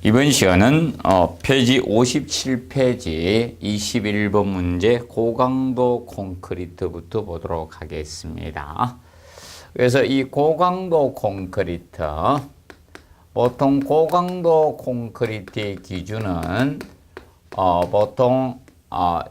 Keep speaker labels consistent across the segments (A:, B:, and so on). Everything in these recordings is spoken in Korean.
A: 이번 시간은 페이지 57페이지 21번 문제 고강도 콘크리트부터 보도록 하겠습니다. 그래서 이 고강도 콘크리트, 보통 고강도 콘크리트의 기준은 보통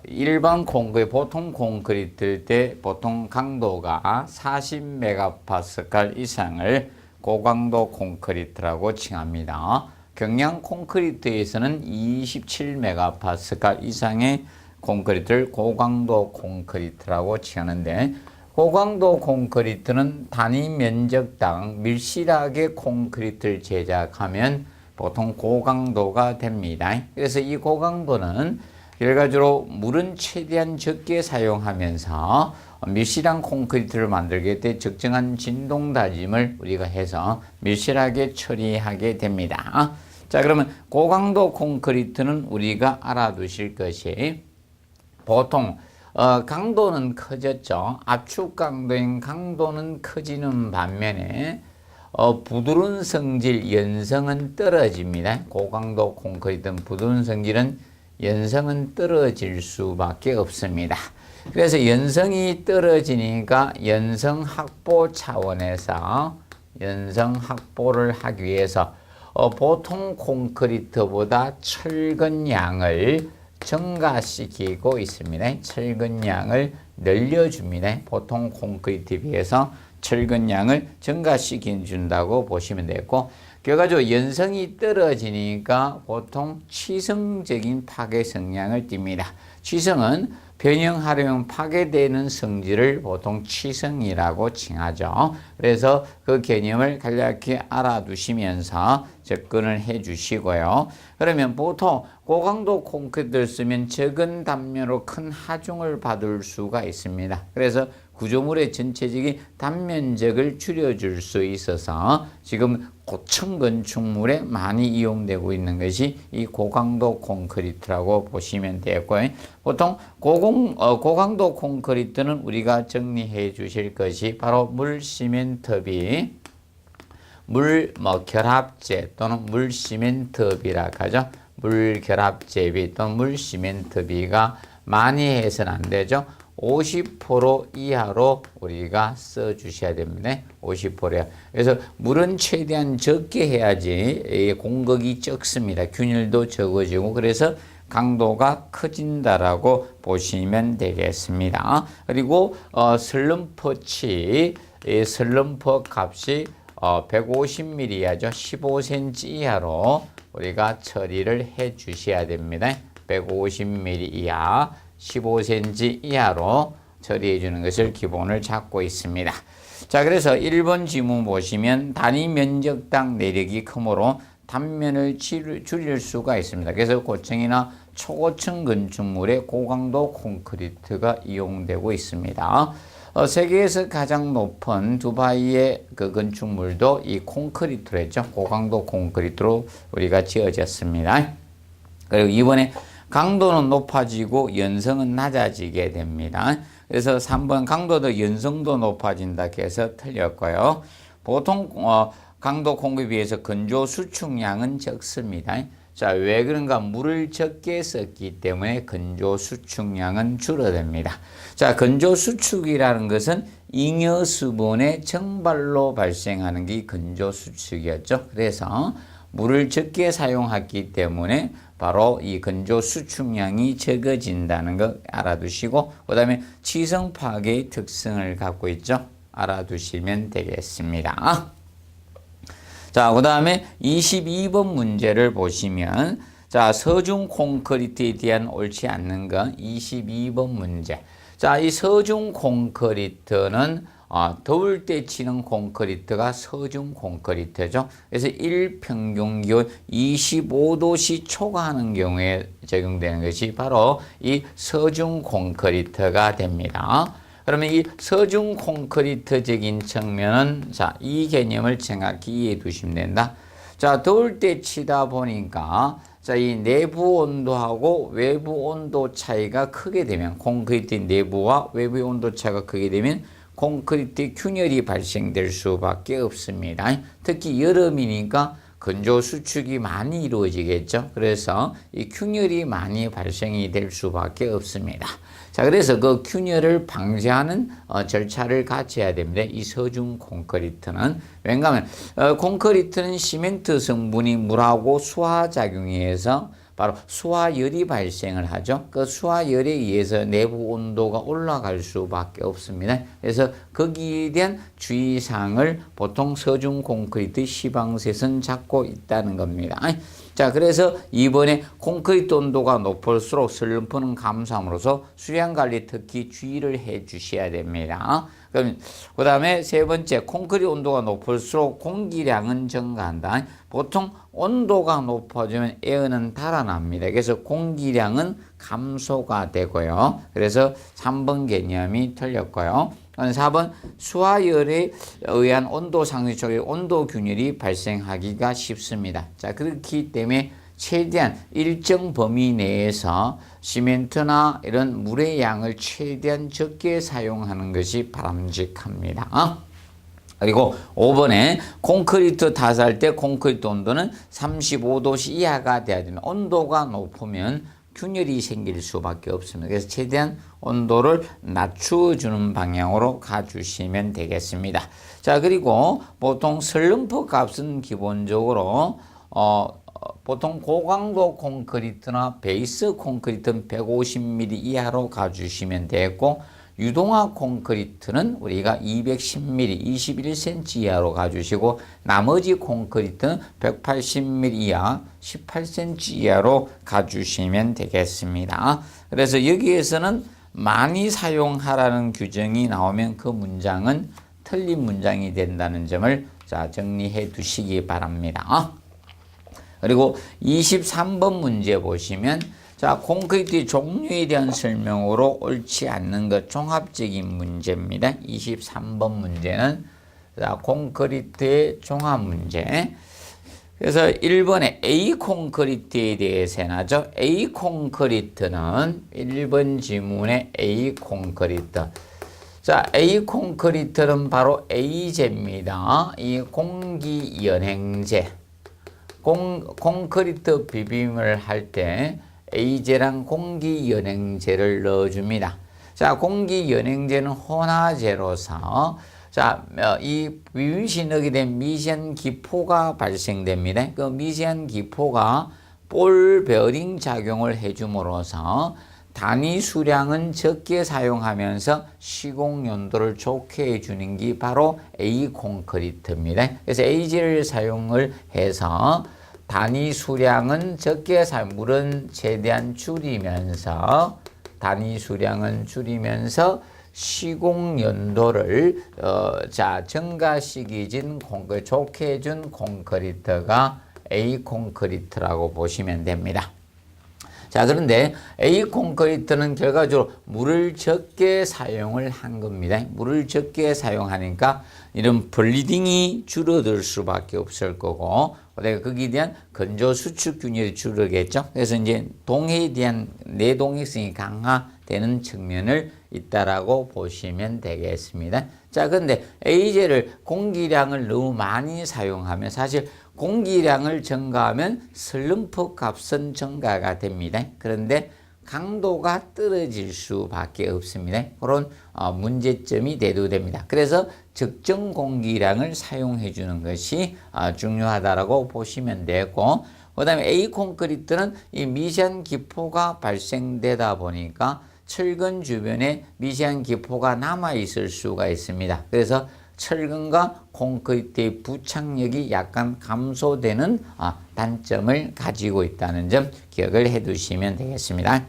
A: 일반 콘크리트, 보통 콘크리트일 때 보통 강도가 40메가파스칼 이상을 고강도 콘크리트라고 칭합니다. 경량 콘크리트에서는 27메가파스칼 이상의 콘크리트를 고강도 콘크리트라고 칭하는데, 고강도 콘크리트는 단위 면적당 밀실하게 콘크리트를 제작하면 보통 고강도가 됩니다. 그래서 이 고강도는 결과적으로 물은 최대한 적게 사용하면서 밀실한 콘크리트를 만들게 될 적정한 진동 다짐을 우리가 해서 밀실하게 처리하게 됩니다. 자, 그러면 고강도 콘크리트는 우리가 알아두실 것이, 보통 강도는 커졌죠. 압축 강도인 강도는 커지는 반면에 부드러운 성질 연성은 떨어집니다. 고강도 콘크리트는 부드러운 성질은 연성은 떨어질 수밖에 없습니다. 그래서 연성이 떨어지니까 연성 확보 차원에서 연성 확보를 하기 위해서 보통 콘크리트보다 철근 양을 증가시키고 있습니다. 철근 양을 늘려줍니다. 보통 콘크리트에 비해서 철근 양을 증가시켜 준다고 보시면 되고, 결과적으로 연성이 떨어지니까 보통 치성적인 파괴 성향을 띱니다. 치성은 변형하려면 파괴되는 성질을 보통 치성이라고 칭하죠. 그래서 그 개념을 간략히 알아두시면서 접근을 해 주시고요. 그러면 보통 고강도 콘크리트를 쓰면 적은 단면으로 큰 하중을 받을 수가 있습니다. 그래서 구조물의 전체적인 단면적을 줄여줄 수 있어서 지금 고층 건축물에 많이 이용되고 있는 것이 이 고강도 콘크리트라고 보시면 되고요. 보통 고강도 콘크리트는 우리가 정리해 주실 것이 바로 물 시멘트비, 물 결합제 또는 물 시멘트비라 하죠. 물 결합제비 또는 물 시멘트비가 많이 해서는 안 되죠. 50% 이하로 우리가 써 주셔야 됩니다. 50%야. 그래서 물은 최대한 적게 해야지 공급이 적습니다. 균일도 적어지고, 그래서 강도가 커진다라고 보시면 되겠습니다. 그리고 슬럼프치, 슬럼프 값이 150mm야죠. 15cm 이하로 우리가 처리를 해 주셔야 됩니다. 150mm 이하, 15cm 이하로 처리해 주는 것을 기본을 잡고 있습니다. 자, 그래서 1번 지문 보시면 단위 면적당 내력이 크므로 단면을 줄일 수가 있습니다. 그래서 고층이나 초고층 건축물에 고강도 콘크리트가 이용되고 있습니다. 세계에서 가장 높은 두바이의 그 건축물도 이 콘크리트로 했죠. 고강도 콘크리트로 우리가 지어졌습니다. 그리고 이번에 강도는 높아지고 연성은 낮아지게 됩니다. 그래서 3번 강도도 연성도 높아진다 해서 틀렸고요. 보통 강도 콘크리트에 비해서 건조 수축량은 적습니다. 자, 왜 그런가? 물을 적게 썼기 때문에 건조 수축량은 줄어듭니다. 자, 건조 수축이라는 것은 잉여 수분의 증발로 발생하는 게 건조 수축이었죠. 그래서 물을 적게 사용했기 때문에 바로 이 건조 수축량이 적어진다는 거 알아두시고, 그 다음에 치성 파괴의 특성을 갖고 있죠. 알아두시면 되겠습니다. 자, 그 다음에 22번 문제를 보시면, 자, 서중 콘크리트에 대한 옳지 않는 건 22번 문제. 자, 이 서중 콘크리트는 더울 때 치는 콘크리트가 서중 콘크리트죠. 그래서 1평균 기온 25도씨 초과하는 경우에 적용되는 것이 바로 이 서중 콘크리트가 됩니다. 그러면 이 서중 콘크리트적인 측면은, 자, 이 개념을 정확히 이해해 두시면 된다. 자, 더울 때 치다 보니까, 자, 이 내부 온도하고 외부 온도 차이가 크게 되면, 콘크리트 내부와 외부의 온도 차이가 크게 되면 콘크리트 균열이 발생될 수밖에 없습니다. 특히 여름이니까 건조 수축이 많이 이루어지겠죠. 그래서 이 균열이 많이 발생이 될 수밖에 없습니다. 자, 그래서 그 균열을 방지하는 절차를 갖춰야 됩니다. 이 서중 콘크리트는. 왜냐하면 콘크리트는 시멘트 성분이 물하고 수화작용해서 바로 수화열이 발생을 하죠. 그 수화열에 의해서 내부 온도가 올라갈 수밖에 없습니다. 그래서 거기에 대한 주의사항을 보통 서중 콘크리트 시방셋은 잡고 있다는 겁니다. 자, 그래서 이번에 콘크리트 온도가 높을수록 슬럼프는 감소함으로써 수량 관리 특히 주의를 해 주셔야 됩니다. 그럼 그다음에 세 번째, 콘크리트 온도가 높을수록 공기량은 증가한다. 보통 온도가 높아지면 에어는 달아납니다. 그래서 공기량은 감소가 되고요. 그래서 3번 개념이 틀렸고요. 4번, 수화열에 의한 온도 상승 쪽에 온도 균열이 발생하기가 쉽습니다. 자, 그렇기 때문에 최대한 일정 범위 내에서 시멘트나 이런 물의 양을 최대한 적게 사용하는 것이 바람직합니다. 그리고 5번에 콘크리트 타설할 때 콘크리트 온도는 35도씨 이하가 돼야 됩니다. 온도가 높으면 균열이 생길 수밖에 없습니다. 그래서 최대한 온도를 낮춰주는 방향으로 가주시면 되겠습니다. 자, 그리고 보통 슬럼프 값은 기본적으로 보통 고강도 콘크리트나 베이스 콘크리트는 150mm 이하로 가주시면 되겠고, 유동화 콘크리트는 우리가 210mm, 21cm 이하로 가주시고, 나머지 콘크리트는 180mm 이하, 18cm 이하로 가주시면 되겠습니다. 그래서 여기에서는 많이 사용하라는 규정이 나오면 그 문장은 틀린 문장이 된다는 점을 자, 정리해 두시기 바랍니다. 그리고 23번 문제 보시면, 자, 콘크리트 종류에 대한 설명으로 옳지 않는 것 종합적인 문제입니다. 23번 문제는 자, 콘크리트의 종합 문제. 그래서 1번에 A 콘크리트에 대해서 나죠. A 콘크리트는 1번 지문의 A 콘크리트. 자, A 콘크리트는 바로 A제입니다. 이 공기연행제. 콘크리트 비빔을 할 때 A제랑 공기연행제를 넣어줍니다. 자, 공기연행제는 혼화제로서 자, 이 비빔시 넣게 된 미세한 기포가 발생됩니다. 그 미세한 기포가 볼 베어링 작용을 해줌으로써 단위 수량은 적게 사용하면서 시공 연도를 좋게 해주는 게 바로 A 콘크리트입니다. 그래서 A제를 사용을 해서 단위 수량은 적게 물은 최대한 줄이면서 단위 수량은 줄이면서 시공 연도를 증가시키진 좋게 해준 콘크리트가 A 콘크리트라고 보시면 됩니다. 자, 그런데 A 콘크리트는 결과적으로 물을 적게 사용을 한 겁니다. 물을 적게 사용하니까 이런 블리딩이 줄어들 수밖에 없을 거고, 거기에 대한 건조 수축 균열이 줄어들겠죠. 그래서 이제 동해에 대한 내동해성이 강화되는 측면을 있다라고 보시면 되겠습니다. 자, 그런데 A제를 공기량을 너무 많이 사용하면 사실 공기량을 증가하면 슬럼프 값은 증가가 됩니다. 그런데 강도가 떨어질 수밖에 없습니다. 그런 문제점이 대두됩니다. 그래서 적정 공기량을 사용해 주는 것이 중요하다라고 보시면 되고, 그 다음에 A 콘크리트는 이 미세한 기포가 발생되다 보니까 철근 주변에 미세한 기포가 남아 있을 수가 있습니다. 그래서 철근과 콘크리트의 부착력이 약간 감소되는 단점을 가지고 있다는 점 기억을 해 두시면 되겠습니다.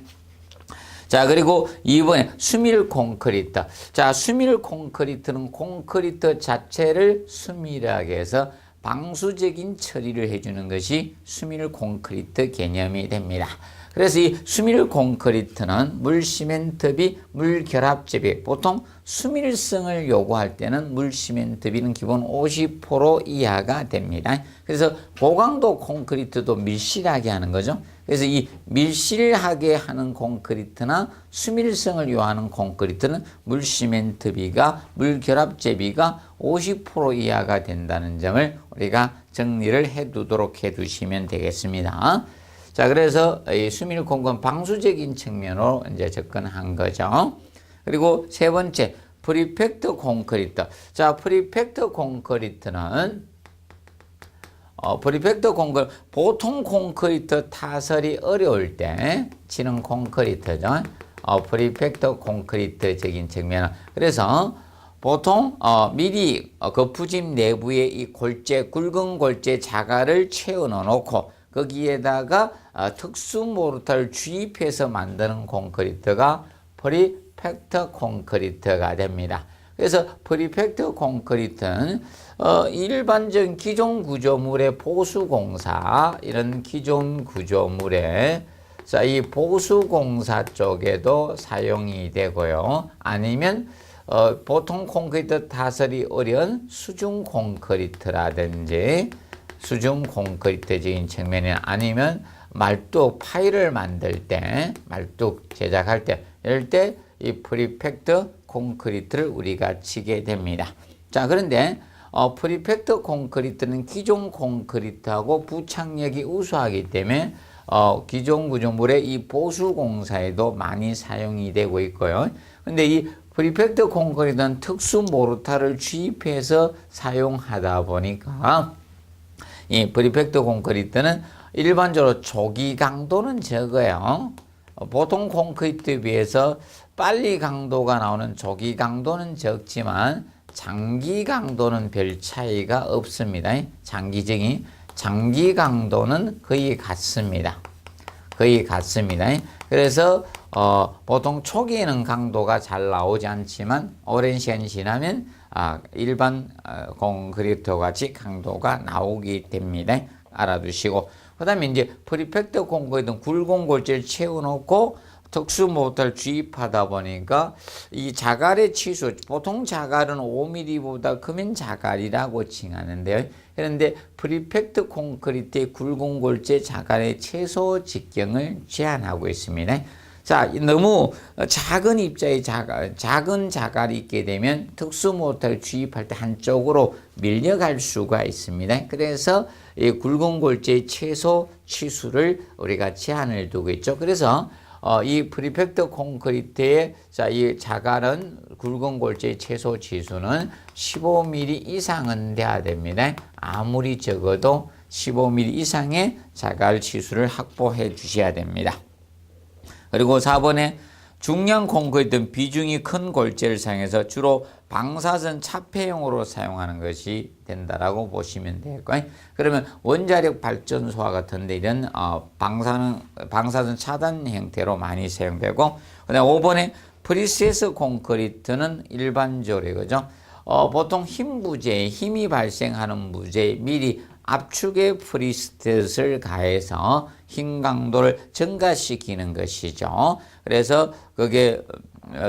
A: 자, 그리고 이번에 수밀 콘크리트. 자, 수밀 콘크리트는 콘크리트 자체를 수밀하게 해서 방수적인 처리를 해주는 것이 수밀 콘크리트 개념이 됩니다. 그래서 이 수밀 콘크리트는 물 시멘트비, 물 결합제비, 보통 수밀성을 요구할 때는 물 시멘트비는 기본 50% 이하가 됩니다. 그래서 고강도 콘크리트도 밀실하게 하는 거죠. 그래서 이 밀실하게 하는 콘크리트나 수밀성을 요하는 콘크리트는 물시멘트비가 물결합제비가 50% 이하가 된다는 점을 우리가 정리를 해두도록 해두시면 되겠습니다. 자, 그래서 이 수밀 콘크리트는 방수적인 측면으로 이제 접근한 거죠. 그리고 세 번째, 프리팩트 콘크리트. 자, 프리팩트 콘크리트는 프리팩트 콘크리트, 보통 콘크리트 타설이 어려울 때 치는 콘크리트죠. 프리팩트 콘크리트적인 측면은. 그래서 보통 미리 거푸집 내부에 이 골재, 굵은 골재 자갈을 채워 넣어놓고 거기에다가 특수 모르타를 주입해서 만드는 콘크리트가 프리팩트 콘크리트가 됩니다. 그래서 프리팩트 콘크리트는 일반적인 기존 구조물의 보수공사, 이런 기존 구조물에 자, 이 보수공사 쪽에도 사용이 되고요. 아니면 보통 콘크리트 타설이 어려운 수중 콘크리트라든지 수중 콘크리트적인 측면이 아니면 말뚝 파일을 만들 때, 말뚝 제작할 때, 이럴 때 이 프리팩트 콘크리트를 우리가 치게 됩니다. 자, 그런데 프리팩트 콘크리트는 기존 콘크리트하고 부착력이 우수하기 때문에 기존 구조물의 이 보수 공사에도 많이 사용이 되고 있고요. 근데 이 프리팩트 콘크리트는 특수 모르타를 주입해서 사용하다 보니까 이 프리팩트 콘크리트는 일반적으로 조기 강도는 적어요. 보통 콘크리트에 비해서 빨리 강도가 나오는 조기 강도는 적지만 장기 강도는 별 차이가 없습니다. 장기 강도는 거의 같습니다. 거의 같습니다. 그래서 보통 초기에는 강도가 잘 나오지 않지만 오랜 시간이 지나면 일반 콘크리트와 같이 강도가 나오게 됩니다. 알아두시고, 그 다음에 이제 프리팩트 콘크리트는 굵은 골재를 채워놓고 특수 모터를 주입하다 보니까 이 자갈의 치수, 보통 자갈은 5mm보다 크면 자갈이라고 칭하는데요. 그런데 프리팩트 콘크리트의 굵은 골재 자갈의 최소 직경을 제한하고 있습니다. 자, 너무 작은 입자의 작은 자갈이 있게 되면 특수 모터를 주입할 때 한쪽으로 밀려갈 수가 있습니다. 그래서 이 굵은 골재의 최소 치수를 우리가 제한을 두고 있죠. 그래서 이 프리팩트 콘크리트의 이 자갈은 굵은 골재의 최소 치수는 15mm 이상은 돼야 됩니다. 아무리 적어도 15mm 이상의 자갈 치수를 확보해 주셔야 됩니다. 그리고 4번에 중량 콘크리트는 비중이 큰 골재를 사용해서 주로 방사선 차폐용으로 사용하는 것이 된다라고 보시면 될까요? 그러면 원자력 발전소와 같은데 이런 방사선 차단 형태로 많이 사용되고, 그다음 5번에 프리세스 콘크리트는 일반적으로 그죠? 보통 힘 부재에 힘이 발생하는 무제에 미리 압축의 프리스탯을 가해서 힘 강도를 증가시키는 것이죠. 그래서 그게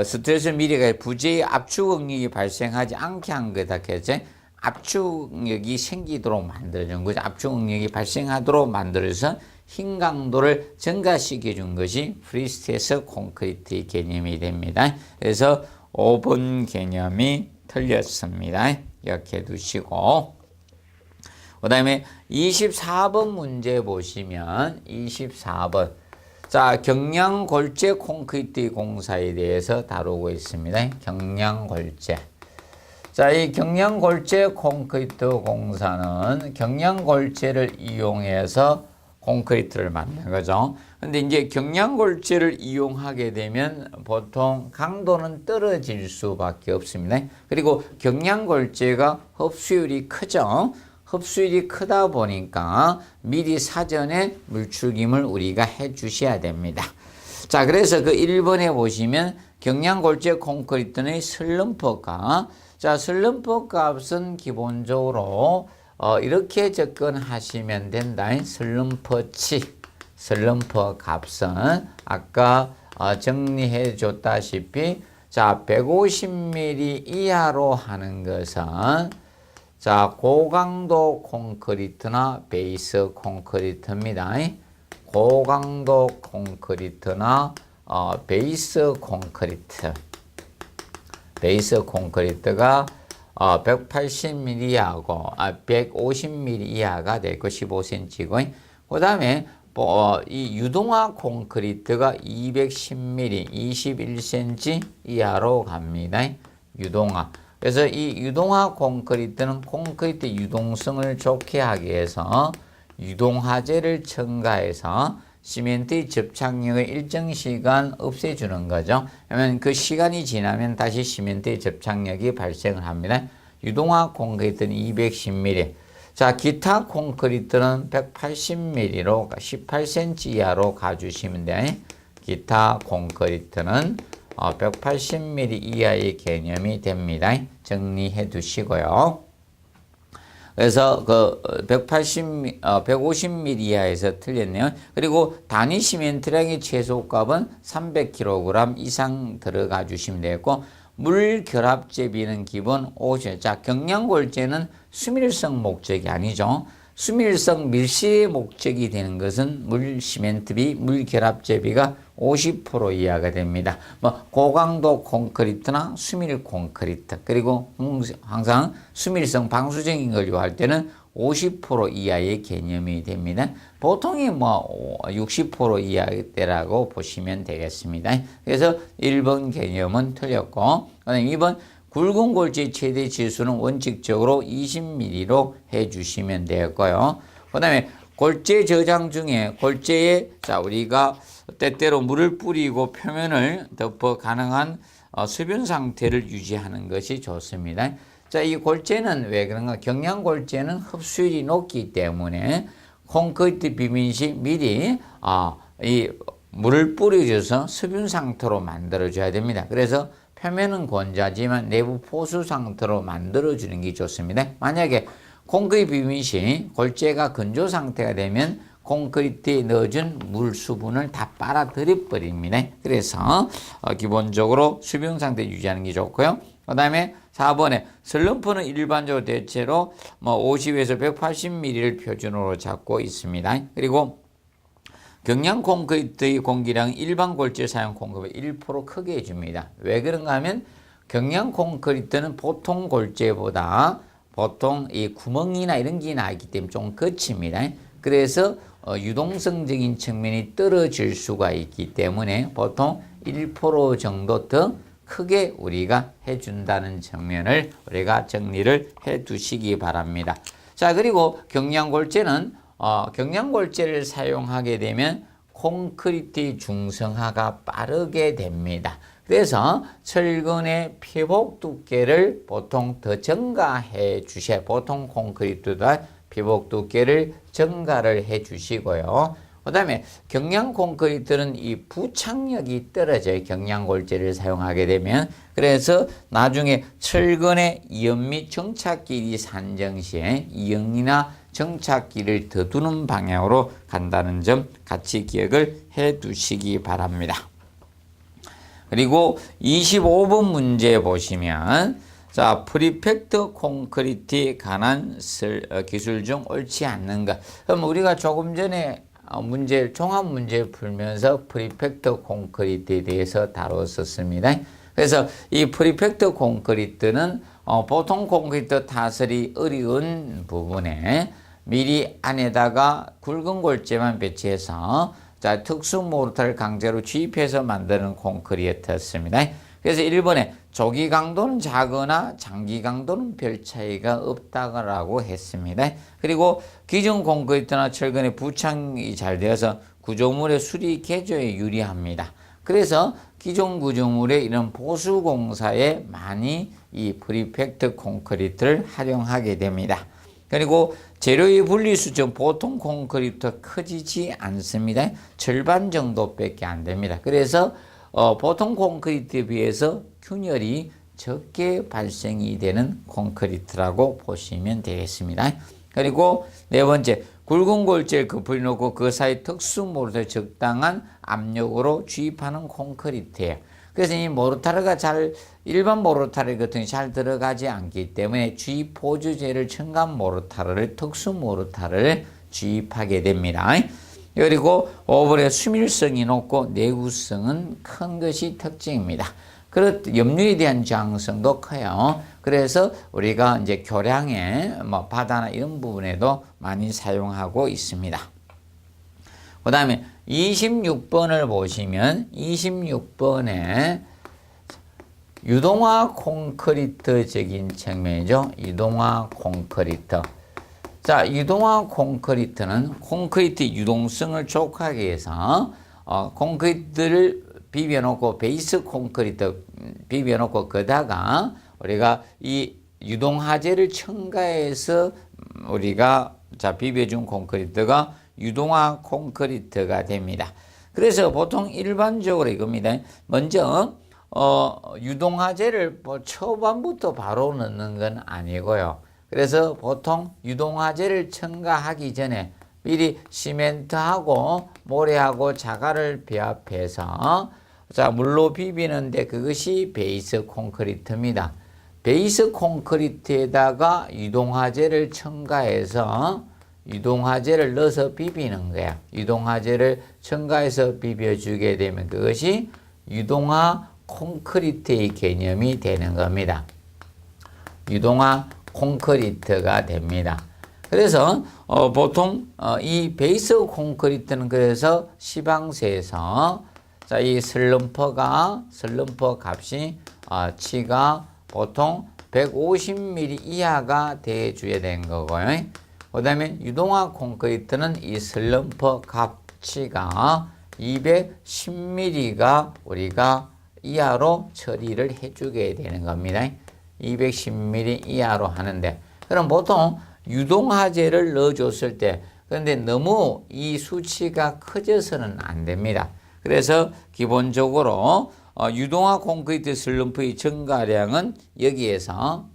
A: 스트레스를 미리 가해 부재의 압축 응력이 발생하지 않게 한 거다. 그래서 압축력이 생기도록 만들어준 거죠. 압축 응력이 발생하도록 만들어서 힘 강도를 증가시켜 준 것이 프리스테스 콘크리트의 개념이 됩니다. 그래서 5번 개념이 틀렸습니다. 이렇게 두시고, 그 다음에 24번 문제 보시면 24번 자, 경량골재 콘크리트 공사에 대해서 다루고 있습니다. 경량골재. 자, 이 경량골재 콘크리트 공사는 경량골재를 이용해서 콘크리트를 만드는 거죠. 근데 이제 경량골재를 이용하게 되면 보통 강도는 떨어질 수밖에 없습니다. 그리고 경량골재가 흡수율이 크죠. 흡수율이 크다 보니까 미리 사전에 물출김을 우리가 해 주셔야 됩니다. 자, 그래서 그 1번에 보시면 경량골재 콘크리트의 슬럼프 값은 기본적으로 이렇게 접근하시면 된다. 슬럼프 값은 아까 정리해 줬다시피 자, 150mm 이하로 하는 것은 자, 고강도 콘크리트나 베이스 콘크리트입니다. 고강도 콘크리트나 베이스 콘크리트가 180mm하고 150mm 이하가 되고 15cm고, 그 다음에 이 유동화 콘크리트가 210mm, 21cm 이하로 갑니다. 유동화. 그래서 이 유동화 콘크리트는 콘크리트 유동성을 좋게 하기 위해서 유동화재를 첨가해서 시멘트의 접착력을 일정 시간 없애주는 거죠. 그러면 그 시간이 지나면 다시 시멘트의 접착력이 발생을 합니다. 유동화 콘크리트는 210mm. 자, 기타 콘크리트는 180mm로 18cm 이하로 가주시면 돼요. 기타 콘크리트는 180mm 이하의 개념이 됩니다. 정리해 두시고요. 그래서 150mm 이하에서 틀렸네요. 그리고 단위 시멘트량의 최소값은 300kg 이상 들어가 주시면 되고, 물 결합제비는 기본 50. 자, 경량골재는 수밀성 목적이 아니죠. 수밀성 밀실 목적이 되는 것은 물 시멘트비, 물 결합제비가 50% 이하가 됩니다. 고강도 콘크리트나 수밀 콘크리트, 그리고 항상 수밀성 방수적인 걸 요할 때는 50% 이하의 개념이 됩니다. 보통이 60% 이하대라고 보시면 되겠습니다. 그래서 1번 개념은 틀렸고, 그다음에 2번 굵은 골재 최대 지수는 원칙적으로 20mm로 해주시면 되고요. 그 다음에 골재 저장 중에 골재에 우리가 때때로 물을 뿌리고 표면을 덮어 가능한 수변 상태를 유지하는 것이 좋습니다. 자, 이 골재는 왜 그런가? 경량 골재는 흡수율이 높기 때문에 콘크리트 비민 시 미리 이 물을 뿌려줘서 수분 상태로 만들어줘야 됩니다. 그래서 표면은 건조하지만 내부 포수 상태로 만들어주는 게 좋습니다. 만약에 콘크리트 비민 시 골재가 건조 상태가 되면 콘크리트에 넣어준 물 수분을 다 빨아들여 버립니다. 그래서 기본적으로 수분 상태 유지하는 게 좋고요. 그 다음에 4번에 슬럼프는 일반적으로 대체로 50에서 180mm를 표준으로 잡고 있습니다. 그리고 경량 콘크리트의 공기량은 일반 골재 사용 콘크리트 1% 크게 해줍니다. 왜 그런가 하면 경량 콘크리트는 보통 골재보다 보통 이 구멍이나 이런 게 나기 때문에 좀 거칩니다. 그래서 유동성적인 측면이 떨어질 수가 있기 때문에 보통 1% 정도 더 크게 우리가 해준다는 측면을 우리가 정리를 해 두시기 바랍니다. 자, 그리고 경량골재는 경량골재를 사용하게 되면 콘크리트 중성화가 빠르게 됩니다. 그래서 철근의 피복 두께를 보통 더 증가해 주셔야, 보통 콘크리트보다 피복 두께를 증가를 해 주시고요. 그 다음에 경량 콘크리트는 이 부착력이 떨어져요. 경량골재를 사용하게 되면. 그래서 나중에 철근의 이연 및 정착끼리 산정 시에 이연이나 정착기를 더 두는 방향으로 간다는 점 같이 기억을 해 두시기 바랍니다. 그리고 25번 문제 보시면, 자, 프리팩트 콘크리트에 관한 기술 중 옳지 않는 것. 그럼 우리가 조금 전에 종합 문제 풀면서 프리팩트 콘크리트에 대해서 다뤘었습니다. 그래서 이 프리팩트 콘크리트는 보통 콘크리트 타설이 어려운 부분에 미리 안에다가 굵은 골재만 배치해서 특수 모르타를 강제로 주입해서 만드는 콘크리트였습니다. 그래서 1번에 조기 강도는 작거나 장기 강도는 별 차이가 없다고 했습니다. 그리고 기존 콘크리트나 철근의 부착이 잘 되어서 구조물의 수리 개조에 유리합니다. 그래서 기존 구조물의 이런 보수 공사에 많이 이 프리팩트 콘크리트를 활용하게 됩니다. 그리고 재료의 분리수준 보통 콘크리트 커지지 않습니다. 절반 정도밖에 안 됩니다. 그래서 보통 콘크리트에 비해서 균열이 적게 발생이 되는 콘크리트라고 보시면 되겠습니다. 그리고 네 번째, 굵은 골재를 급히 놓고 그 사이 특수 모르타를 적당한 압력으로 주입하는 콘크리트예요. 그래서 이 모르타르가 일반 모르타르 같은 게 잘 들어가지 않기 때문에 주입 보조제를 첨가한 모르타르를, 특수 모르타르를 주입하게 됩니다. 그리고 오븐의 수밀성이 높고 내구성은 큰 것이 특징입니다. 그렇 염료에 대한 저항성도 커요. 그래서 우리가 이제 교량에 뭐 바다나 이런 부분에도 많이 사용하고 있습니다. 그 다음에 26번을 보시면 26번에 유동화 콘크리트적인 측면이죠. 유동화 콘크리트. 자, 유동화 콘크리트는 콘크리트 유동성을 촉구하기 위해서 콘크리트를 비벼놓고 베이스 콘크리트 비벼놓고 거다가 우리가 이 유동화재를 첨가해서 우리가 비벼준 콘크리트가 유동화 콘크리트가 됩니다. 그래서 보통 일반적으로 이겁니다. 먼저 유동화재를 초반부터 바로 넣는 건 아니고요. 그래서 보통 유동화재를 첨가하기 전에 미리 시멘트하고 모래하고 자갈을 배합해서 물로 비비는데 그것이 베이스 콘크리트입니다. 베이스 콘크리트에다가 유동화재를 첨가해서 유동화재를 넣어서 비비는 거야. 유동화재를 첨가해서 비벼주게 되면 그것이 유동화 콘크리트의 개념이 되는 겁니다. 유동화 콘크리트가 됩니다. 그래서 보통 이 베이스 콘크리트는 그래서 시방세에서 이 슬럼프 값이 치가 보통 150mm 이하가 돼줘야 되는 거고요. 그 다음에 유동화 콘크리트는 이 슬럼프 값치가 210mm가 우리가 이하로 처리를 해주게 되는 겁니다. 210mm 이하로 하는데, 그럼 보통 유동화재를 넣어줬을 때, 그런데 너무 이 수치가 커져서는 안 됩니다. 그래서 기본적으로 유동화 콘크리트 슬럼프의 증가량은 여기에서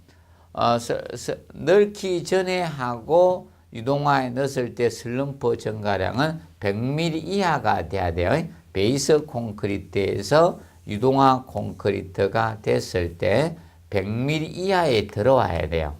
A: 넣기 전에 하고 유동화에 넣었을 때 슬럼프 증가량은 100mm 이하가 돼야 돼요. 베이스 콘크리트에서 유동화 콘크리트가 됐을 때 100mm 이하에 들어와야 돼요.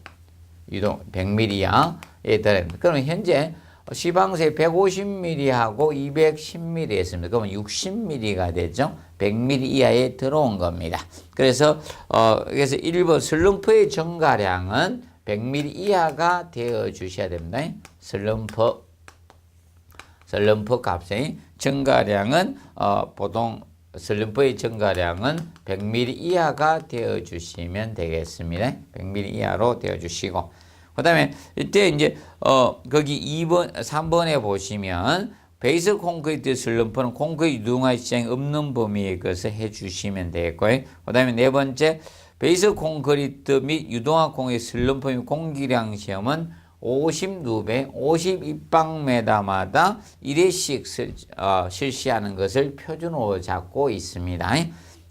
A: 100mm 이하에 들어야 됩니다. 그러면 현재 시방세 150mm하고 210mm 했습니다. 그러면 60mm가 되죠. 100mm 이하에 들어온 겁니다. 그래서 1번 슬럼프의 증가량은 100mm 이하가 되어 주셔야 됩니다. 슬럼프 값의 증가량은 보통 슬럼프의 증가량은 100mm 이하가 되어 주시면 되겠습니다. 100mm 이하로 되어 주시고, 그 다음에 이때 이제 거기 3번에 보시면 베이스 콘크리트 슬럼프는 콘크리트 유동화 시장이 없는 범위에 것을 해 주시면 되겠고요. 그 다음에 네 번째, 베이스 콘크리트 및 유동화 콘크리트 슬럼프 및 공기량 시험은 50누배, 52방메다마다 1회씩 실시하는 것을 표준으로 잡고 있습니다.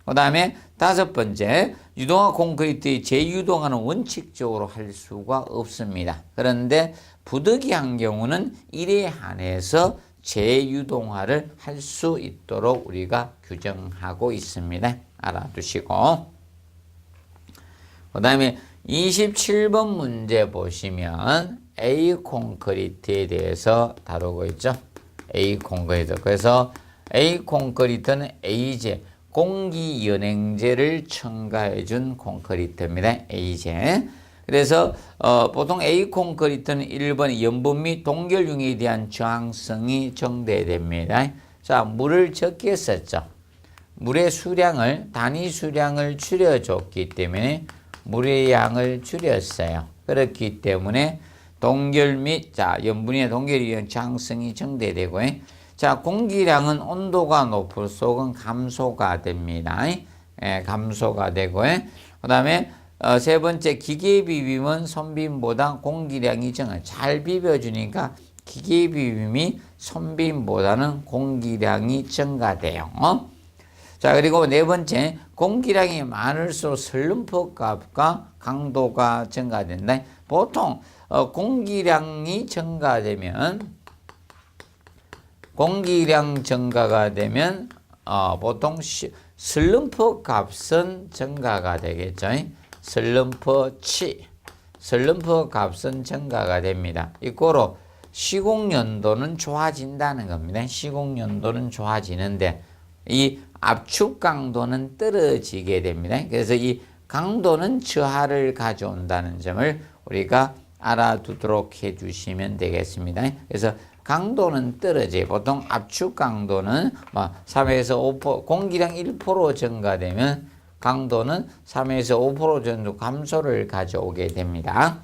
A: 그 다음에 다섯 번째, 유동화 콘크리트의 재유동화는 원칙적으로 할 수가 없습니다. 그런데 부득이한 경우는 1회 한해서 재유동화를 할 수 있도록 우리가 규정하고 있습니다. 알아두시고, 그 다음에 27번 문제 보시면 A 콘크리트에 대해서 다루고 있죠. A 콘크리트. 그래서 A 콘크리트는 A재, 공기연행제를 첨가해 준 콘크리트입니다. A재. 그래서 보통 A 콘크리트는 1번 염분 및 동결융에 대한 저항성이 정대됩니다. 자, 물을 적게 썼죠. 물의 수량을, 단위 수량을 줄여줬기 때문에 물의 양을 줄였어요. 그렇기 때문에 동결 및 염분의 동결에 의한 저항성이 정대되고, 공기량은 온도가 높을수록 감소가 됩니다. 감소가 되고, 그 다음에 세 번째, 기계 비빔은 손빔보다 공기량이 적어요. 잘 비벼주니까 기계 비빔이 손빔보다는 공기량이 증가돼요. 그리고 네 번째, 공기량이 많을수록 슬럼프 값과 강도가 증가된다. 보통 공기량이 증가되면 보통 슬럼프 값은 증가가 되겠죠. 슬럼프 값은 증가가 됩니다. 이거로 시공 연도는 좋아진다는 겁니다. 시공 연도는 좋아지는데 이 압축 강도는 떨어지게 됩니다. 그래서 이 강도는 저하를 가져온다는 점을 우리가 알아두도록 해주시면 되겠습니다. 그래서 강도는 떨어져요. 보통 압축 강도는 3에서 5%, 공기량 1% 증가되면 강도는 3에서 5% 정도 감소를 가져오게 됩니다.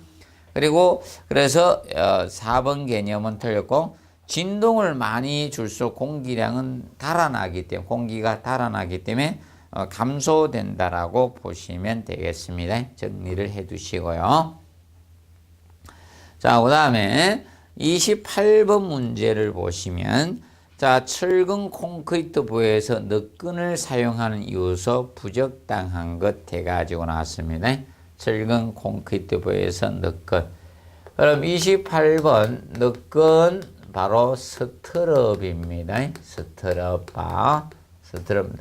A: 그리고 그래서 4번 개념은 틀렸고, 진동을 많이 줄수록 공기량은 달아나기 때문에, 공기가 달아나기 때문에 감소된다라고 보시면 되겠습니다. 정리를 해 두시고요. 자, 그 다음에 28번 문제를 보시면, 자, 철근 콘크리트 부에서 늑근을 사용하는 요소 부적당한 것 해가지고 나왔습니다. 철근 콘크리트 부에서 늑근. 그럼 28번 늑근 바로 스트럽입니다. 스트럽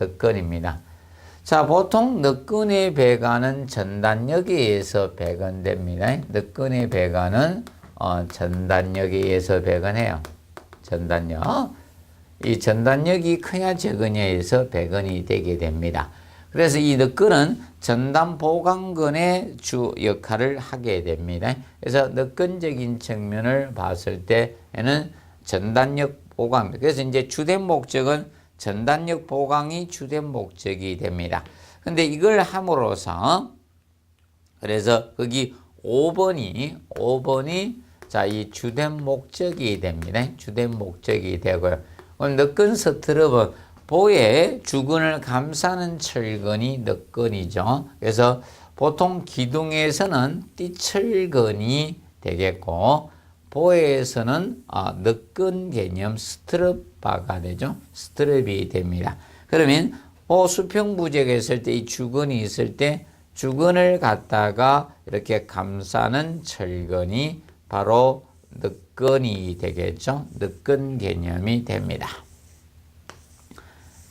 A: 늑근입니다. 자, 보통 늑근의 배관은 전단력에 의해서 배관됩니다. 늑근의 배관은 전단력에 의해서 배관해요. 전단력. 이 전단력이 크냐 적으냐에 의해서 배관이 되게 됩니다. 그래서 이 늑근은 전단 보강근의 주 역할을 하게 됩니다. 그래서 늑근적인 측면을 봤을 때에는 전단력 보강. 그래서 이제 주된 목적은 전단력 보강이 주된 목적이 됩니다. 근데 이걸 함으로써 그래서 거기 5번이 자, 이 주된 목적이 됩니다. 주된 목적이 되고요. 늑근 스트럽은 보의 주근을 감싸는 철근이 늑근이죠. 그래서 보통 기둥에서는 띠철근이 되겠고, 보에서는 늑근 개념 스트럽바가 되죠. 스트럽이 됩니다. 그러면 보 수평 부재가 있을 때 이 주근이 있을 때 주근을 갖다가 이렇게 감싸는 철근이 바로 늑근이 되겠죠. 늑근 개념이 됩니다.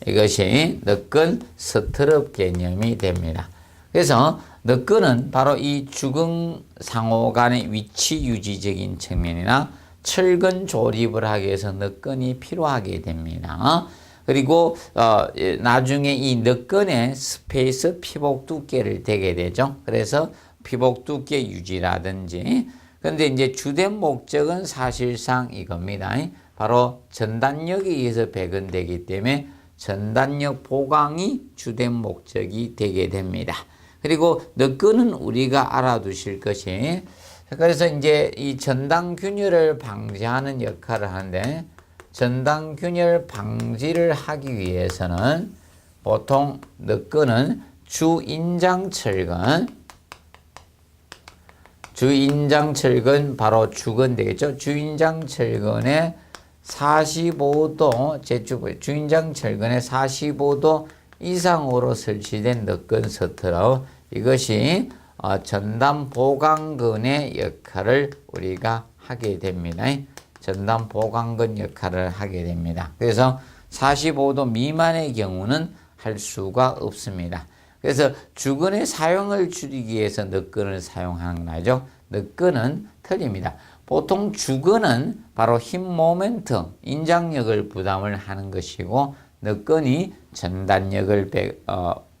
A: 이것이 늑근 스트럽 개념이 됩니다. 그래서 늑근은 바로 이 주근 상호 간의 위치 유지적인 측면이나 철근 조립을 하기 위해서 늑근이 필요하게 됩니다. 그리고 나중에 이 늑근의 스페이스 피복 두께를 대게 되죠. 그래서 피복 두께 유지라든지. 그런데 이제 주된 목적은 사실상 이겁니다. 바로 전단력에 의해서 배근되기 때문에 전단력 보강이 주된 목적이 되게 됩니다. 그리고 늑근은 우리가 알아두실 것이, 그래서 이제 이 전단 균열을 방지하는 역할을 하는데, 전단 균열 방지를 하기 위해서는 보통 늑근은 주인장철근 바로 주근 되겠죠. 주인장철근의 45도 주인장철근의 45도 이상으로 설치된 늑근 스트럽, 이것이 전단 보강근의 역할을 우리가 하게 됩니다. 전단 보강근 역할을 하게 됩니다. 그래서 45도 미만의 경우는 할 수가 없습니다. 그래서 주근의 사용을 줄이기 위해서 늑근을 사용하는 거죠. 늑근은 틀립니다. 보통 주근은 바로 힘 모멘트, 인장력을 부담을 하는 것이고, 늑근이 전단력을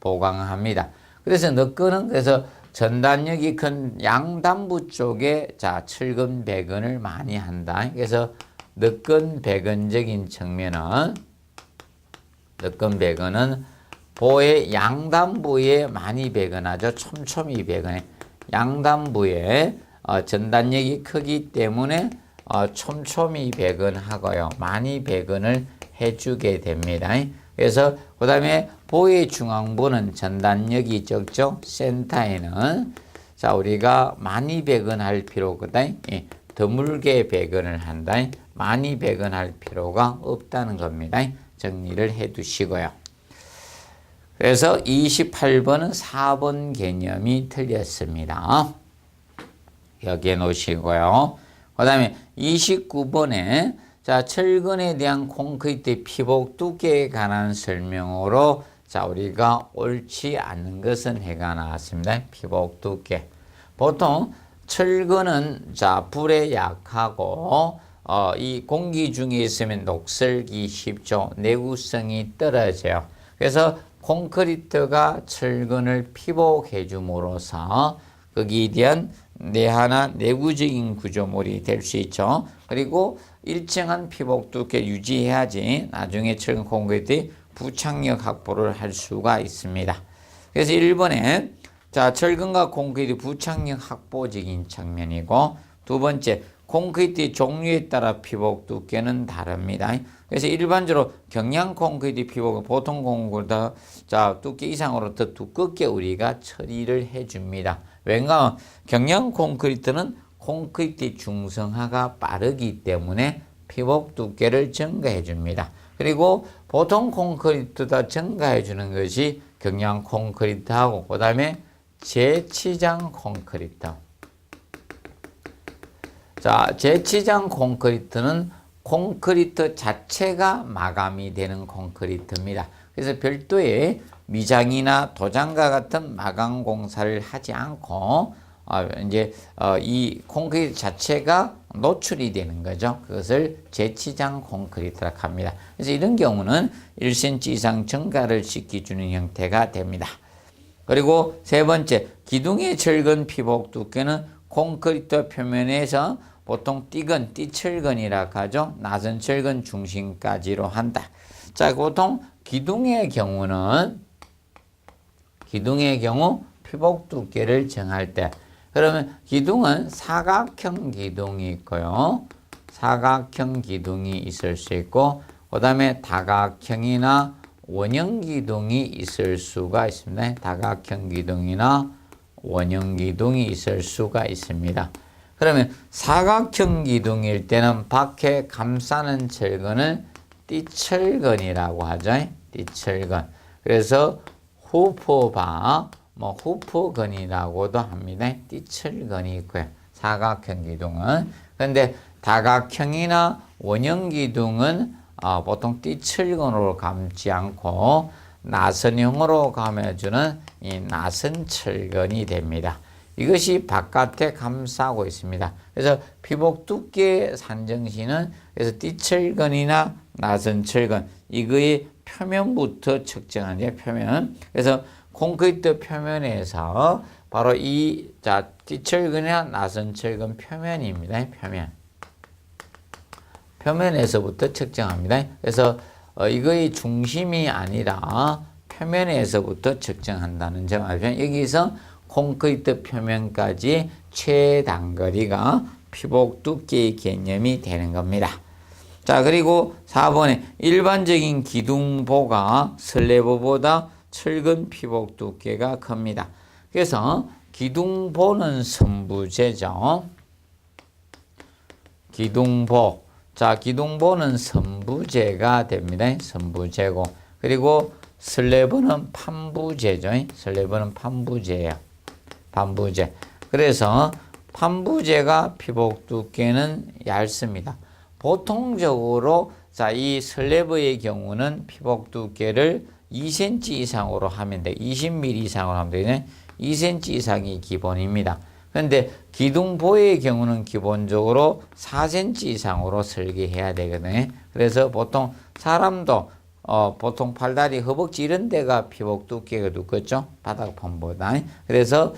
A: 보강합니다. 그래서 늑근은 그래서 전단력이 큰 양단부 쪽에 자, 철근 배근을 많이 한다. 그래서 늑근 배근적인 측면은 보의 양단부에 많이 배근하죠. 촘촘히 배근해. 양단부에 전단력이 크기 때문에 촘촘히 배근하고요. 많이 배근을 해주게 됩니다. 그래서 그 다음에 보의 중앙부는 전단력이 적죠. 센터에는 자, 우리가 많이 배근할 필요가 없다. 드물게 배근을 한다. 많이 배근할 필요가 없다는 겁니다. 정리를 해 두시고요. 그래서 28번은 4번 개념이 틀렸습니다. 여기에 놓으시고요. 그 다음에 29번에 자, 철근에 대한 콘크리트 피복 두께에 관한 설명으로 자, 우리가 옳지 않는 것은 해가 나왔습니다. 피복 두께. 보통 철근은 자, 불에 약하고 이 공기 중에 있으면 녹슬기 쉽죠. 내구성이 떨어져요. 그래서 콘크리트가 철근을 피복해 줌으로써 거기에 대한 내하나 내구적인 구조물이 될 수 있죠. 그리고 일정한 피복 두께 유지해야지 나중에 철근 콘크리트의 부착력 확보를 할 수가 있습니다. 그래서 1번에 자, 철근과 콘크리트 부착력 확보적인 측면이고, 두 번째, 콘크리트 종류에 따라 피복 두께는 다릅니다. 그래서 일반적으로 경량 콘크리트 피복은 보통 콘크리트보다 자, 두께 이상으로 더 두껍게 우리가 처리를 해줍니다. 왜냐하면 경량 콘크리트는 콘크리트 중성화가 빠르기 때문에 피복 두께를 증가해 줍니다. 그리고 보통 콘크리트보다 증가해 주는 것이 경량 콘크리트하고 그 다음에 재치장 콘크리트. 자, 재치장 콘크리트는 콘크리트 자체가 마감이 되는 콘크리트입니다. 그래서 별도의 미장이나 도장과 같은 마감 공사를 하지 않고 이 콘크리트 자체가 노출이 되는 거죠. 그것을 재치장 콘크리트라고 합니다. 그래서 이런 경우는 1cm 이상 증가를 시켜주는 형태가 됩니다. 그리고 세 번째, 기둥의 철근 피복 두께는 콘크리트 표면에서 보통 띠철근이라고 하죠. 나선 철근 중심까지로 한다. 자, 보통 기둥의 경우 피복 두께를 정할 때, 그러면 기둥은 사각형 기둥이 있고요. 사각형 기둥이 있을 수 있고, 그 다음에 다각형이나 원형 기둥이 있을 수가 있습니다. 다각형 기둥이나 원형 기둥이 있을 수가 있습니다. 그러면 사각형 기둥일 때는 밖에 감싸는 철근을 띠철근이라고 하죠. 띠철근. 그래서 후프바, 후프근이라고도 합니다. 띠철근이 있고요. 사각형 기둥은. 그런데 다각형이나 원형 기둥은 보통 띠철근으로 감지 않고 나선형으로 감아주는 이 나선철근이 됩니다. 이것이 바깥에 감싸고 있습니다. 그래서 피복 두께 산정시는 그래서 띠철근이나 나선철근 이거의 표면부터 측정하는데 표면. 그래서 콘크리트 표면에서 바로 이 띠철근이나 나선철근 표면입니다. 표면에서부터 측정합니다. 그래서 이거의 중심이 아니라 표면에서부터 측정한다는 점 알죠? 여기서 콘크리트 표면까지 최단거리가 피복 두께의 개념이 되는 겁니다. 자, 그리고 4번에 일반적인 기둥보가 슬래브보다 철근 피복 두께가 큽니다. 그래서 기둥보는 선부재죠. 기둥보. 자, 기둥보는 선부재가 됩니다. 선부재고. 그리고 슬래브는 판부재죠. 슬래브는 판부재예요. 판부재. 그래서 판부재가 피복 두께는 얇습니다. 보통적으로 자, 이 슬래브의 경우는 피복 두께를 2cm 이상으로 하면 돼. 20mm 이상으로 하면 되네. 2cm 이상이 기본입니다. 그런데 기둥보의 경우는 기본적으로 4cm 이상으로 설계해야 되거든요. 그래서 보통 사람도 보통 팔다리, 허벅지 이런 데가 피복 두께가 두껍죠. 바닥판보다. 그래서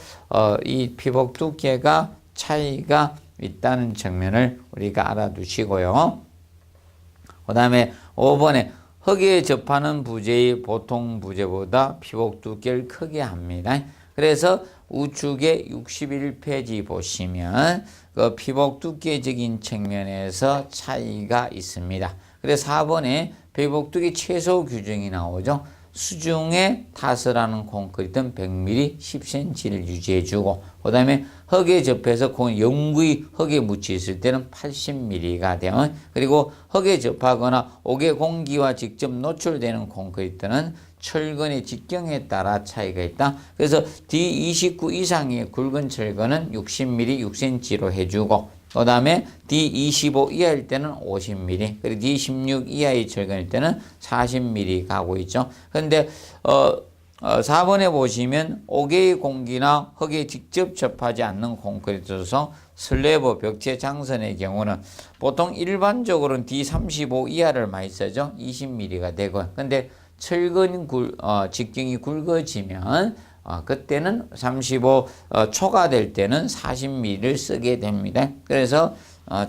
A: 이 피복 두께가 차이가 있다는 측면을 우리가 알아두시고요. 그 다음에 5번에 흙에 접하는 부재의 보통 부재보다 피복 두께를 크게 합니다. 그래서 우측에 61페이지 보시면 그 피복 두께적인 측면에서 차이가 있습니다. 그래서 4번에 피복 두께 최소 규정이 나오죠. 수중에 타설하는 콘크리트는 100mm 10cm를 유지해주고, 그 다음에 흙에 접해서 영구히 흙에 묻혀 있을 때는 80mm가 되면, 그리고 흙에 접하거나 옥의 공기와 직접 노출되는 콘크리트는 철근의 직경에 따라 차이가 있다. 그래서 D29 이상의 굵은 철근은 60mm 6cm로 해주고, 그 다음에 D25 이하일 때는 50mm, 그리고 D16 이하의 철근일 때는 40mm 가고 있죠. 그런데 4번에 보시면 5개의 공기나 흙에 직접 접하지 않는 콘크리트로서 슬래브 벽체 장선의 경우는 보통 일반적으로는 D35 이하를 많이 쓰죠. 20mm가 되고. 근데 철근 직경이 굵어지면 그때는 35 초과될 때는 40mm를 쓰게 됩니다. 그래서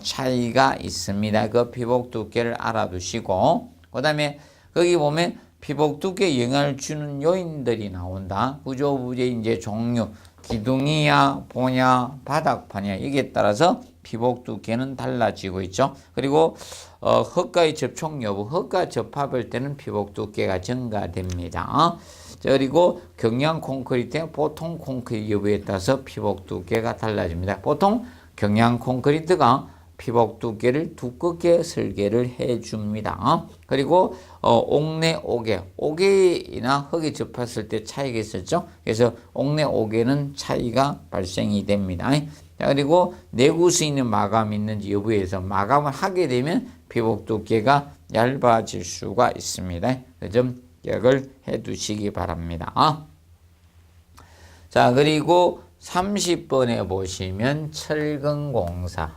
A: 차이가 있습니다. 그 피복 두께를 알아두시고, 그 다음에 거기 보면 피복 두께에 영향을 주는 요인들이 나온다. 구조 부재의 이제 종류, 기둥이야, 보냐, 바닥판이야, 이게 따라서 피복 두께는 달라지고 있죠. 그리고 흙과의 접촉 여부, 흙과 접합할 때는 피복 두께가 증가됩니다. 그리고 경량 콘크리트의 보통 콘크리트 여부에 따라서 피복 두께가 달라집니다. 보통 경량 콘크리트가 피복 두께를 두껍게 설계를 해줍니다. 그리고 옥내 오개나 흙이 접했을 때 차이가 있었죠. 그래서 옥내 오개는 차이가 발생이 됩니다. 그리고 내구 수 있는 마감이 있는지 여부에서 마감을 하게 되면 피복 두께가 얇아질 수가 있습니다. 그 점 기억을 해 두시기 바랍니다. 자, 그리고 30번에 보시면 철근공사.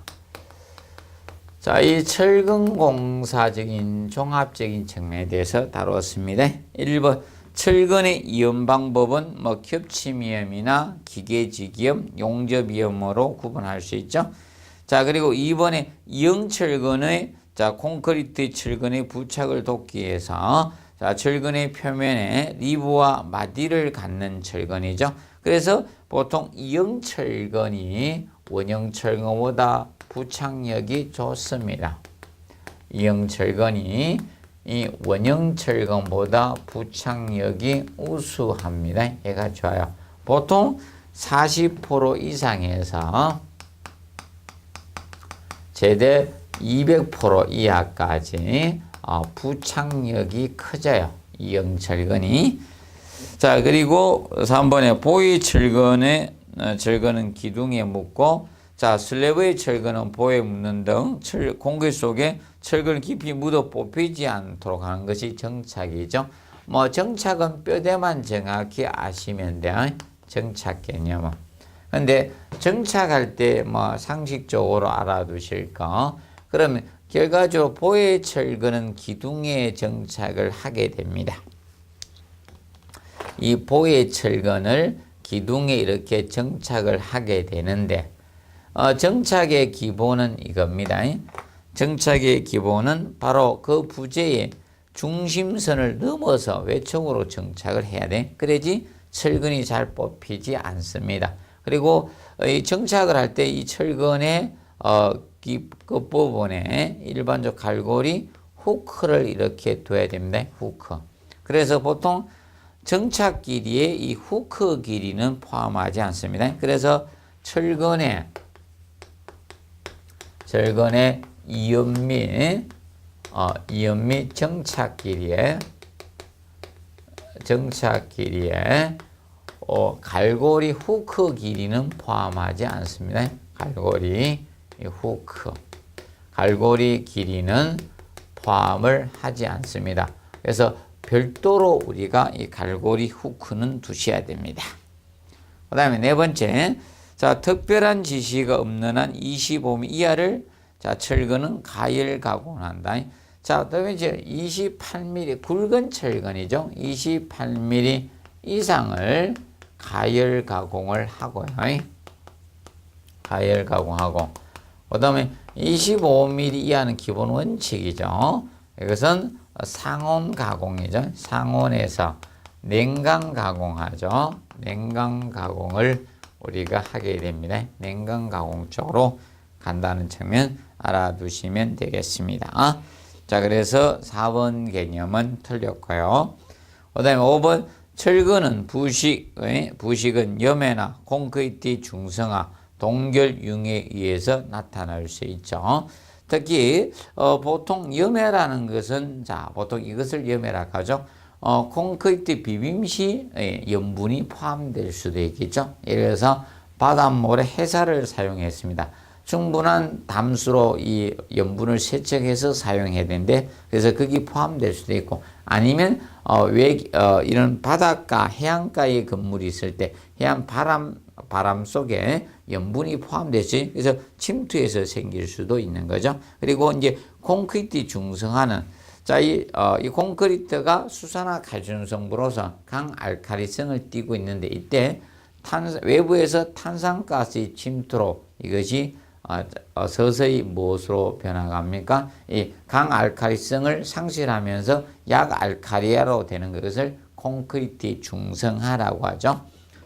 A: 자, 이 철근공사적인 종합적인 측면에 대해서 다루었습니다. 1번 철근의 이염 방법은 겹침이염이나 기계직이염, 용접이염으로 구분할 수 있죠. 자, 그리고 2번에 이형철근의 콘크리트 철근의 부착을 돕기 위해서 철근의 표면에 리브와 마디를 갖는 철근이죠. 그래서 보통 이형철근이 원형철근보다 부착력이 좋습니다. 이형철근이 이 원형철근보다 부착력이 우수합니다. 얘가 좋아요. 보통 40% 이상에서 최대 200% 이하까지 부착력이 커져요. 이형철근이. 자, 그리고 3번에 보의 철근은 기둥에 묻고, 자, 슬래브의 철근은 보에 묻는 등 공기 속에 철근을 깊이 묻어 뽑히지 않도록 하는 것이 정착이죠. 정착은 뼈대만 정확히 아시면 돼요. 정착 개념은. 근데 정착할 때 상식적으로 알아두실 거. 그러면 결과적으로 보의 철근은 기둥에 정착을 하게 됩니다. 이 보의 철근을 기둥에 이렇게 정착을 하게 되는데, 정착의 기본은 이겁니다. 정착의 기본은 바로 그 부재의 중심선을 넘어서 외척으로 정착을 해야 돼. 그래야지 철근이 잘 뽑히지 않습니다. 그리고 이 정착을 할 때 이 철근의 끝부분에 일반적 갈고리 후크를 이렇게 둬야 됩니다. 후크. 그래서 보통 정착 길이에 이 후크 길이는 포함하지 않습니다. 그래서 철근의 이연 및 정착 길이에 갈고리 후크 길이는 포함하지 않습니다. 갈고리 후크, 갈고리 길이는 포함을 하지 않습니다. 그래서 별도로 우리가 이 갈고리 후크는 두셔야 됩니다. 그 다음에 네 번째, 자, 특별한 지시가 없는 한 25mm 이하를 철근은 가열 가공한다. 자, 그다음에 이제 28mm 굵은 철근이죠. 28mm 이상을 가열 가공을 하고요. 가열 가공하고, 그다음에 25mm 이하는 기본 원칙이죠. 이것은 상온 가공이죠. 상온에서 냉각 가공하죠. 냉각 가공을 우리가 하게 됩니다. 냉각 가공 쪽으로 간다는 측면 알아두시면 되겠습니다. 자, 그래서 4번 개념은 틀렸고요. 그 다음에 5번 철근은 부식은 염해나 콘크리트 중성화, 동결 융에 의해서 나타날 수 있죠. 특히 보통 염해라는 것은, 자, 보통 이것을 염해라고 하죠. 콘크리트 비빔 시 염분이 포함될 수도 있겠죠. 예를 들어서 바닷물에 해사를 사용했습니다. 충분한 담수로 이 염분을 세척해서 사용해야 되는데, 그래서 거기 포함될 수도 있고, 아니면 이런 바닷가, 해안가에 건물이 있을 때 해안 바람 속에 염분이 포함되지, 그래서 침투해서 생길 수도 있는 거죠. 그리고 이제 콘크리트 중성화는, 자, 이 콘크리트가 수산화 칼슘 성분으로서 강알칼리성을 띠고 있는데, 이때 외부에서 탄산가스의 침투로 이것이 서서히 무엇으로 변화갑니까? 이 강알칼리성을 상실하면서 약알칼리아로 되는 것을 콘크리트 중성화라고 하죠.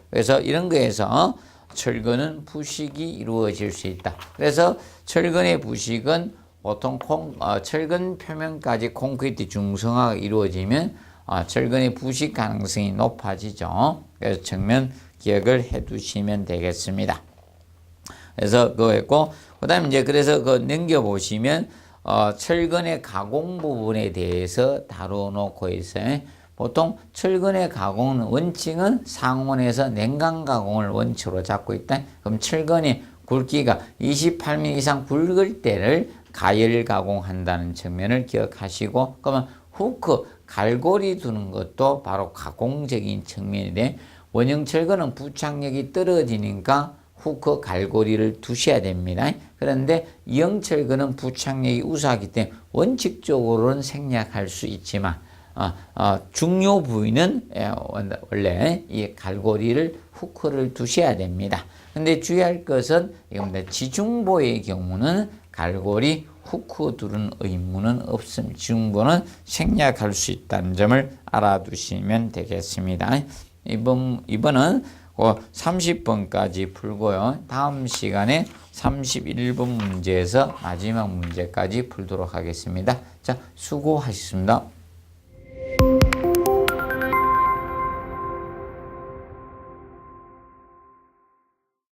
A: 그래서 이런 거에서 철근은 부식이 이루어질 수 있다. 그래서 철근의 부식은 보통 철근 표면까지 콘크리트 중성화가 이루어지면 철근의 부식 가능성이 높아지죠. 그래서 정면 기억을 해 두시면 되겠습니다. 그래서 그거였고, 그 다음에 이제 그래서 넘겨보시면, 철근의 가공 부분에 대해서 다뤄놓고 있어요. 보통 철근의 가공은 원칙은 상온에서 냉각 가공을 원칙으로 잡고 있다. 그럼 철근의 굵기가 28mm 이상 굵을 때를 가열 가공한다는 측면을 기억하시고, 그러면 후크, 갈고리 두는 것도 바로 가공적인 측면인데, 원형 철근은 부착력이 떨어지니까 후크 갈고리를 두셔야 됩니다. 그런데 이형 철근은 부착력이 우수하기 때문에 원칙적으로는 생략할 수 있지만 중요 부위는 원래 이 갈고리를 후크를 두셔야 됩니다. 근데 주의할 것은 이겁니다. 지중보의 경우는 갈고리 후크 두는 의무는 없습니다. 지중보는 생략할 수 있다는 점을 알아두시면 되겠습니다. 이번은 30번까지 풀고요. 다음 시간에 31번 문제에서 마지막 문제까지 풀도록 하겠습니다. 자, 수고하셨습니다.